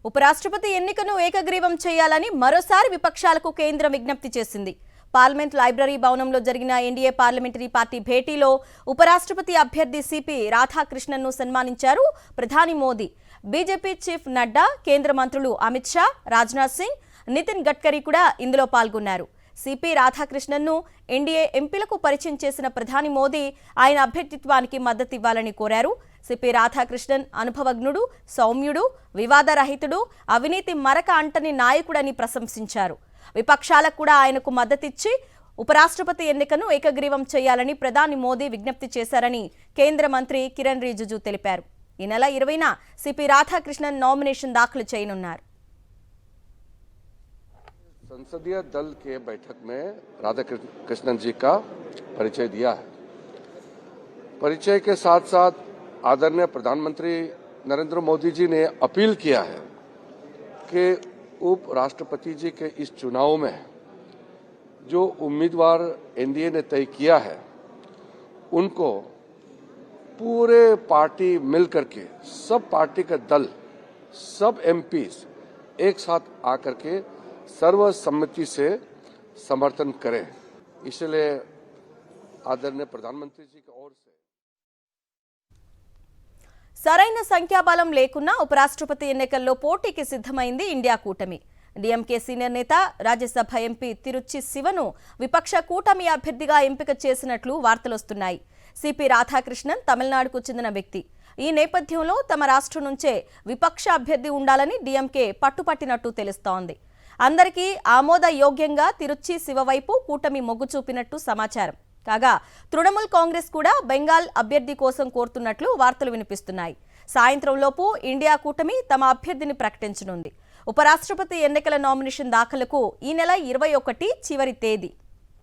ఉపరాష్ట్రపతి ఎన్నికను ఏకగ్రీవం చేయాలని మరోసారి విపక్షాలకు కేంద్రం విజ్ఞప్తి చేసింది. పార్లమెంట్ లైబ్రరీ భవనంలో జరిగిన ఎన్డీఏ పార్లమెంటరీ పార్టీ భేటీలో ఉపరాష్ట్రపతి అభ్యర్థి సిపి రాధాకృష్ణన్ను సన్మానించారు ప్రధాని మోదీ. బీజేపీ చీఫ్ నడ్డా, కేంద్ర మంత్రులు అమిత్ షా, రాజ్నాథ్ సింగ్, నితిన్ గడ్కరీ కూడా ఇందులో పాల్గొన్నారు. సిపి రాధాకృష్ణన్ను ఎన్డీఏ ఎంపీలకు పరిచయం చేసిన ప్రధాని మోదీ ఆయన అభ్యర్థిత్వానికి మద్దతు ఇవ్వాలని కోరారు. సిపి రాధాకృష్ణన్ అనుభవజ్ఞుడు, సౌమ్యుడు, వివాదరహితుడు, అవినీతి మరక అంటని నాయకుడని ప్రశంసించారు. విపక్షాలకు కూడా ఆయనకు మద్దతిచ్చి ఉపరాష్ట్రపతి ఎన్నికను ఏకగ్రీవం చేయాలని ప్రధాని మోదీ విజ్ఞప్తి చేశారని కేంద్ర మంత్రి కిరణ్ రిజిజు తెలిపారు. ఈ నెల 20న సిపి రాధాకృష్ణన్ నామినేషన్ దాఖలు చేయనున్నారు. संसदीय दल के बैठक में राधाकृष्णन जी का परिचय दिया है। परिचय के साथ साथ आदरणीय प्रधानमंत्री नरेंद्र मोदी जी ने अपील किया है कि उपराष्ट्रपति जी के इस चुनाव में जो उम्मीदवार एनडीए ने तय किया है उनको पूरे पार्टी मिलकर के सब पार्टी का दल, सब एमपीज एक साथ आकर के सर्वसम्मति से समर्थन करें। इसलिए आदरणीय प्रधानमंत्री जी की ओर से సరైన సంఖ్యాబలం లేకున్నా ఉపరాష్ట్రపతి ఎన్నికల్లో పోటీకి సిద్ధమైంది ఇండియా కూటమి. డీఎంకే సీనియర్ నేత, రాజ్యసభ ఎంపీ తిరుచి శివను విపక్ష కూటమి అభ్యర్థిగా ఎంపిక చేసినట్లు వార్తలొస్తున్నాయి. సిపి రాధాకృష్ణన్ తమిళనాడుకు చెందిన వ్యక్తి. ఈ నేపథ్యంలో తమ రాష్ట్రం నుంచే విపక్ష అభ్యర్థి ఉండాలని డీఎంకే పట్టుపట్టినట్టు తెలుస్తోంది. అందరికీ ఆమోదయోగ్యంగా తిరుచి శివ వైపు కూటమి మొగ్గు చూపినట్టు సమాచారం. కాగా తృణమూల్ కాంగ్రెస్ కూడా బెంగాల్ అభ్యర్థి కోసం కోరుతున్నట్లు వార్తలు వినిపిస్తున్నాయి. సాయంత్రంలోపు ఇండియా కూటమి తమ అభ్యర్థిని ప్రకటించనుంది. ఉపరాష్ట్రపతి ఎన్నికల నామినేషన్ దాఖలకు ఈ నెల 21 చివరి తేదీ.